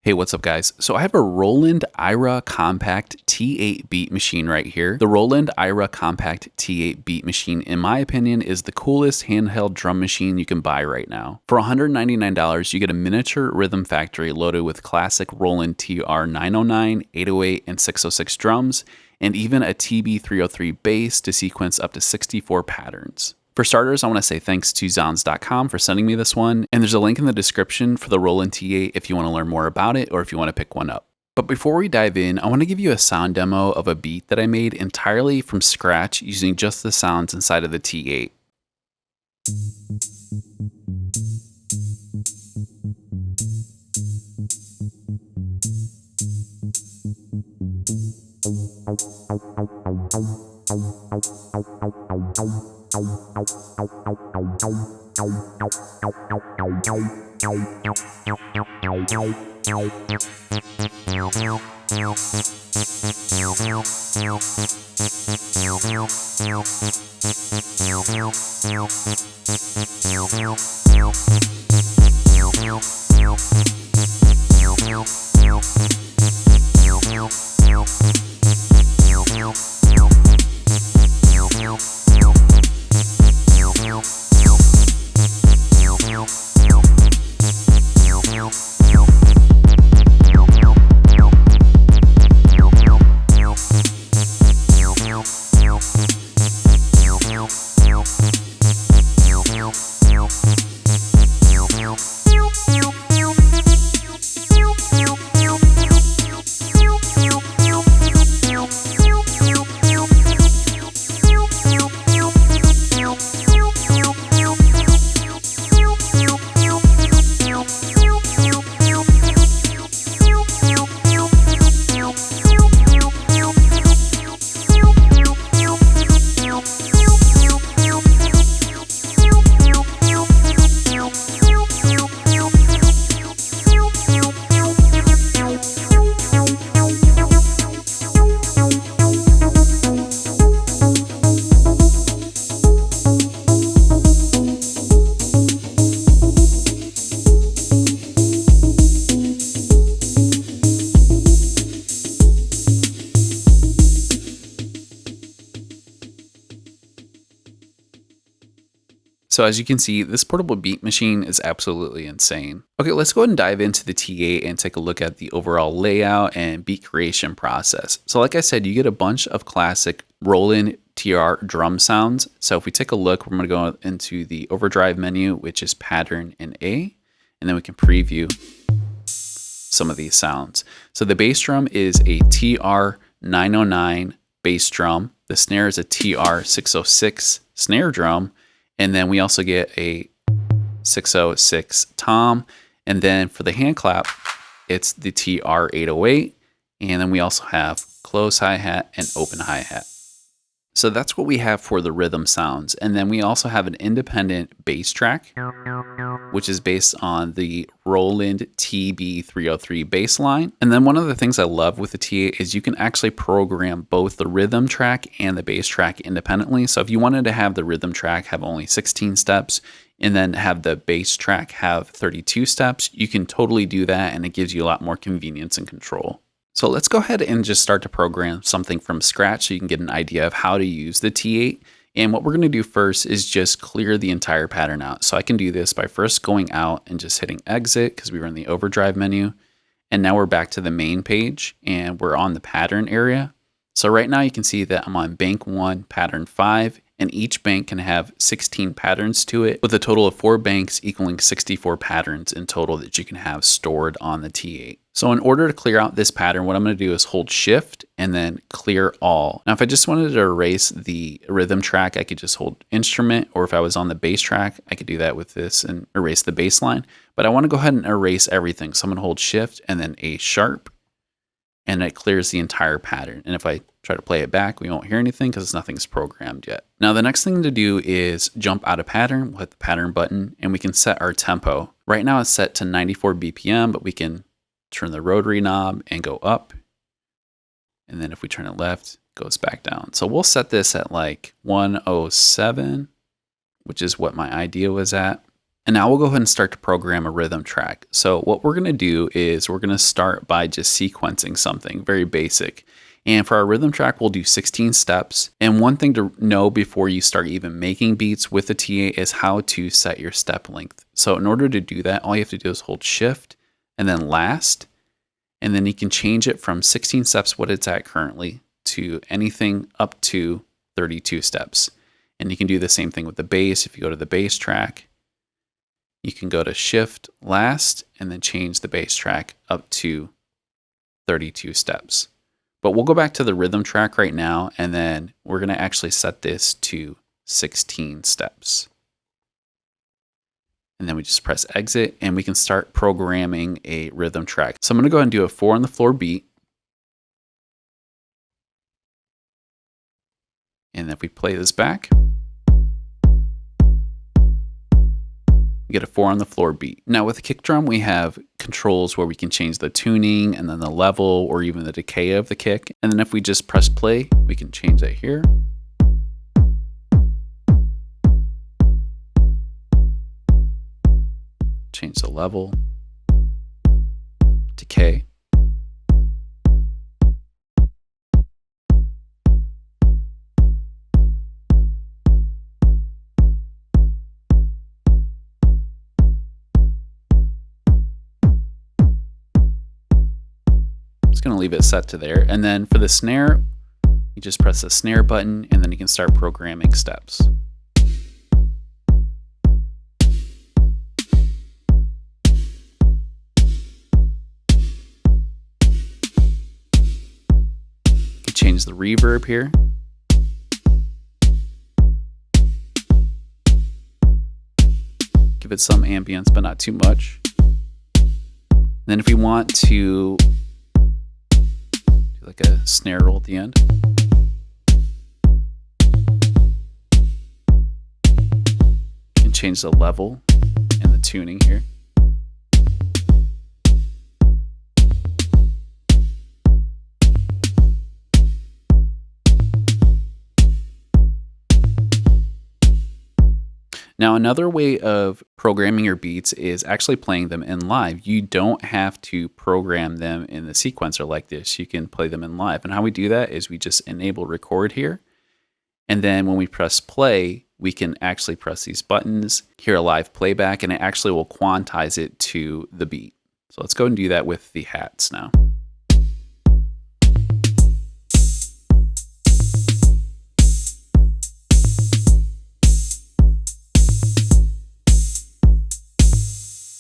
Hey, what's up guys? So I have a Roland AIRA Compact T8 beat machine right here. The Roland AIRA Compact T8 beat machine, in my opinion, is the coolest handheld drum machine you can buy right now. For $199, you get a miniature rhythm factory loaded with classic Roland TR-909, 808, and 606 drums, and even a TB-303 bass to sequence up to 64 patterns. For starters, I want to say thanks to Zons.com for sending me this one, and there's a link in the description for the Roland T8 if you want to learn more about it or if you want to pick one up. But before we dive in, I want to give you a sound demo of a beat that I made entirely from scratch using just the sounds inside of the T8. So as you can see, this portable beat machine is absolutely insane. Okay, let's go ahead and dive into the T8 and take a look at the overall layout and beat creation process. So like I said, you get a bunch of classic Roland TR drum sounds. So if we take a look, we're gonna go into the overdrive menu, which is pattern in A, and then we can preview some of these sounds. So the bass drum is a TR-909 bass drum. The snare is a TR-606 snare drum. And then we also get a 606 tom. And then for the hand clap, it's the TR-808. And then we also have close hi-hat and open hi-hat. So that's what we have for the rhythm sounds. And then we also have an independent bass track, which is based on the Roland TB-303 bass line. And then one of the things I love with the T8 is you can actually program both the rhythm track and the bass track independently. So if you wanted to have the rhythm track have only 16 steps and then have the bass track have 32 steps, you can totally do that, and it gives you a lot more convenience and control. So let's go ahead and just start to program something from scratch so you can get an idea of how to use the T8. And what we're going to do first is just clear the entire pattern out. So I can do this by first going out and just hitting exit because we were in the overdrive menu. And now we're back to the main page and we're on the pattern area. So right now you can see that I'm on bank 1, pattern 5, and each bank can have 16 patterns to it, with a total of 4 banks equaling 64 patterns in total that you can have stored on the T8. So in order to clear out this pattern, what I'm going to do is hold shift and then clear all. Now, if I just wanted to erase the rhythm track, I could just hold instrument, or if I was on the bass track, I could do that with this and erase the bass line. But I want to go ahead and erase everything. So I'm going to hold shift and then A sharp, and it clears the entire pattern. And if I try to play it back, we won't hear anything because nothing's programmed yet. Now the next thing to do is jump out of pattern. We'll hit the pattern button and we can set our tempo. Right now it's set to 94 BPM, but we can turn the rotary knob and go up. And then if we turn it left, it goes back down. So we'll set this at like 107, which is what my idea was at. And now we'll go ahead and start to program a rhythm track. So what we're going to do is we're going to start by just sequencing something very basic. And for our rhythm track, we'll do 16 steps. And one thing to know before you start even making beats with the T8 is how to set your step length. So in order to do that, all you have to do is hold shift and then last. And then you can change it from 16 steps, what it's at currently, to anything up to 32 steps. And you can do the same thing with the bass. If you go to the bass track, you can go to shift last and then change the bass track up to 32 steps. But we'll go back to the rhythm track right now, and then we're going to actually set this to 16 steps. And then we just press exit, and we can start programming a rhythm track. So I'm going to go ahead and do a 4 on the floor beat. And if we play this back, we get a 4 on the floor beat. Now with the kick drum, we have controls where we can change the tuning and then the level or even the decay of the kick. And then if we just press play, we can change that here. Change the level, decay. Just going to leave it set to there. And then for the snare, you just press the snare button and then you can start programming steps. You can change the reverb here. Give it some ambience, but not too much. And then if we want to like a snare roll at the end. You can change the level and the tuning here. Now, another way of programming your beats is actually playing them in live. You don't have to program them in the sequencer like this. You can play them in live. And how we do that is we just enable record here. And then when we press play, we can actually press these buttons, hear a live playback, and it actually will quantize it to the beat. So let's go and do that with the hats now.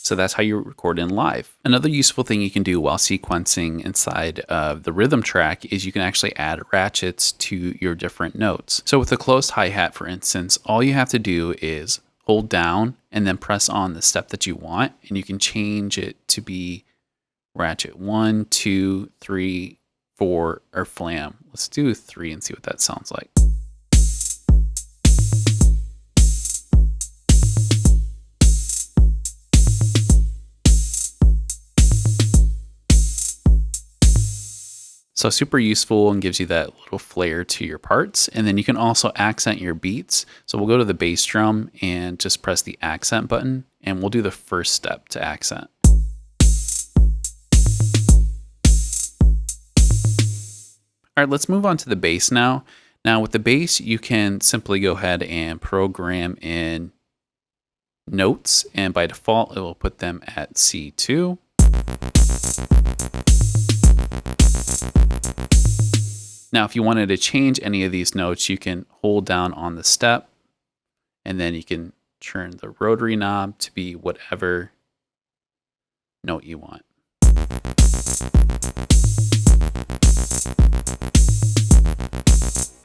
So that's how you record in live. Another useful thing you can do while sequencing inside of the rhythm track is you can actually add ratchets to your different notes. So with a closed hi-hat, for instance, all you have to do is hold down and then press on the step that you want, and you can change it to be ratchet 1, 2, 3, 4, or flam. Let's do 3 and see what that sounds like. So super useful and gives you that little flair to your parts. And then you can also accent your beats. So we'll go to the bass drum and just press the accent button, and we'll do the first step to accent. All right, let's move on to the bass now. Now with the bass, you can simply go ahead and program in notes, and by default, it will put them at C2. Now, if you wanted to change any of these notes, you can hold down on the step, and then you can turn the rotary knob to be whatever note you want.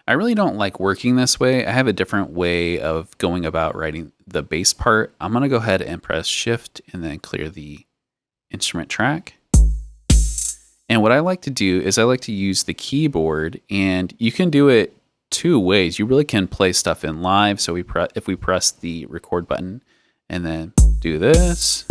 I really don't like working this way. I have a different way of going about writing the bass part. I'm going to go ahead and press Shift and then clear the instrument track. And what I like to do is I like to use the keyboard, and you can do it two ways. You really can play stuff in live. So if we press the record button and then do this,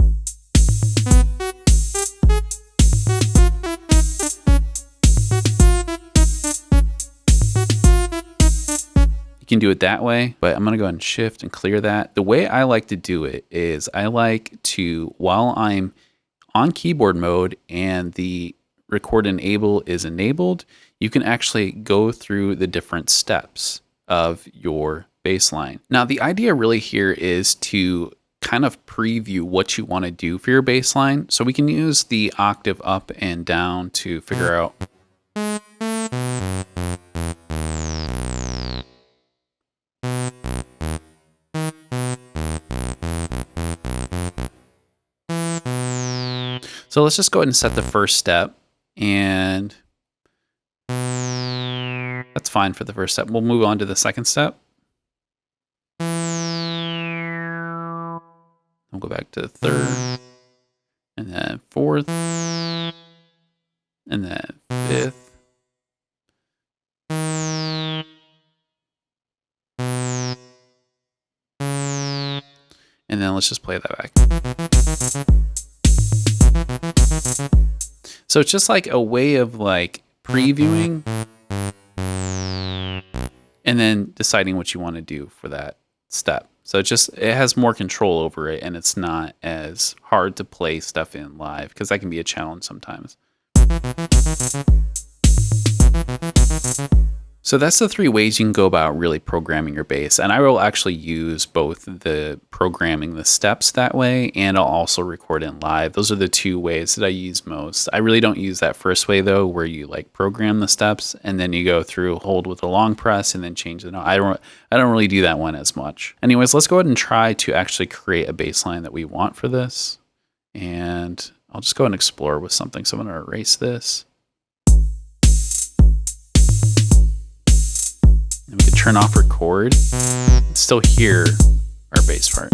you can do it that way, but I'm going to go ahead and shift and clear that. The way I like to do it is I like to, while I'm on keyboard mode and the record enable is enabled, you can actually go through the different steps of your bass line. Now, the idea really here is to kind of preview what you want to do for your bass line. So we can use the octave up and down to figure out. So let's just go ahead and set the first step, and that's fine for the first step. We'll move on to the second step. We'll go back to the third, and then fourth, and then fifth. And then let's just play that back. So it's just like a way of like previewing and then deciding what you want to do for that step. So it has more control over it, and it's not as hard to play stuff in live, because that can be a challenge sometimes. So that's the 3 ways you can go about really programming your bass. And I will actually use both the programming the steps that way, and I'll also record in live. Those are the 2 ways that I use most. I really don't use that first way though, where you like program the steps and then you go through, hold with a long press and then change the note. I don't really do that one as much. Anyways, let's go ahead and try to actually create a bass line that we want for this. And I'll just go and explore with something. So I'm going to erase this. And we can turn off record and still hear our bass part.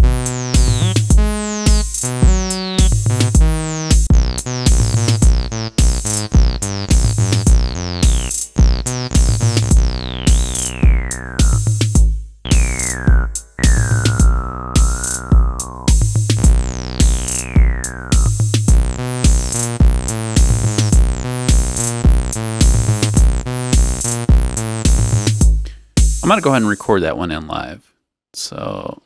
I'm going to go ahead and record that one in live. So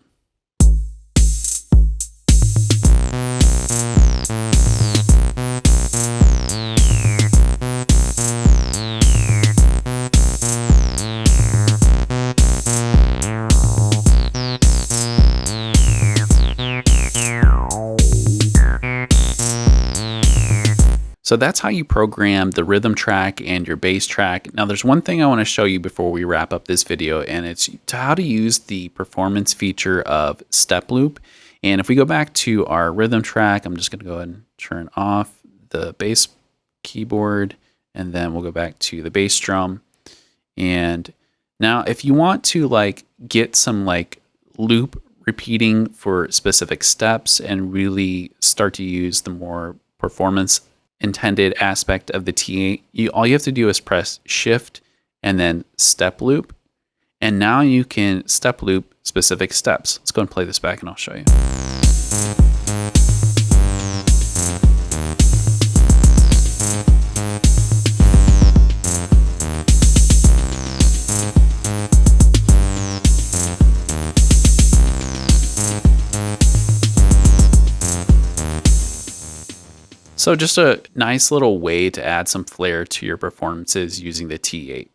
So that's how you program the rhythm track and your bass track. Now there's one thing I want to show you before we wrap up this video, and it's how to use the performance feature of step loop. And if we go back to our rhythm track, I'm just going to go ahead and turn off the bass keyboard, and then we'll go back to the bass drum. And now if you want to like get some like loop repeating for specific steps and really start to use the more performance intended aspect of the T8, all you have to do is press shift and then step loop, and now you can step loop specific steps. Let's go and play this back and I'll show you. So just a nice little way to add some flair to your performances using the T8.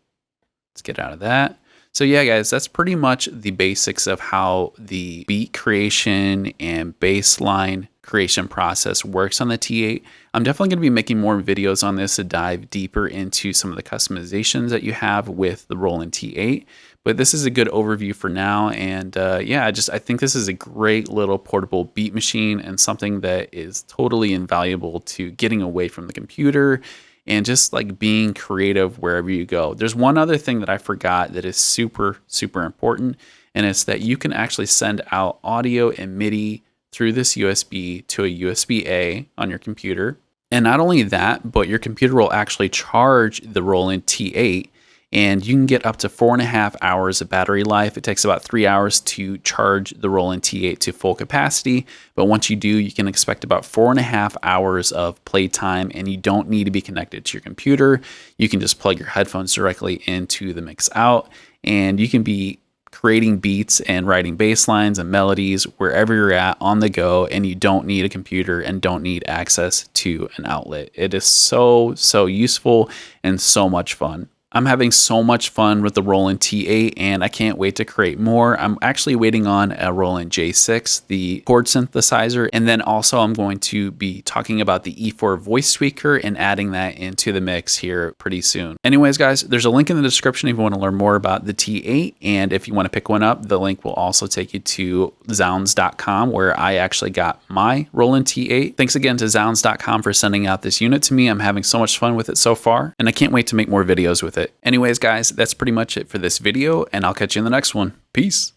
Let's get out of that. So yeah, guys, that's pretty much the basics of how the beat creation and bass line creation process works on the T8. I'm definitely going to be making more videos on this to dive deeper into some of the customizations that you have with the Roland T8. But this is a good overview for now, and yeah, I think this is a great little portable beat machine and something that is totally invaluable to getting away from the computer and just like being creative wherever you go. There's one other thing that I forgot that is super, super important, and it's that you can actually send out audio and MIDI through this USB to a USB-A on your computer. And not only that, but your computer will actually charge the Roland T8, and you can get up to 4.5 hours of battery life. It takes about 3 hours to charge the Roland T8 to full capacity, but once you do, you can expect about 4.5 hours of playtime, and you don't need to be connected to your computer. You can just plug your headphones directly into the mix out, and you can be creating beats and writing bass lines and melodies wherever you're at on the go, and you don't need a computer and don't need access to an outlet. It is so useful and so much fun. I'm having so much fun with the Roland T8, and I can't wait to create more. I'm actually waiting on a Roland J6, the chord synthesizer, and then also I'm going to be talking about the E4 voice tweaker and adding that into the mix here pretty soon. Anyways, guys, there's a link in the description if you want to learn more about the T8, and if you want to pick one up, the link will also take you to zounds.com, where I actually got my Roland T8. Thanks again to zounds.com for sending out this unit to me. I'm having so much fun with it so far, and I can't wait to make more videos with it. Anyways, guys, that's pretty much it for this video, and I'll catch you in the next one. Peace.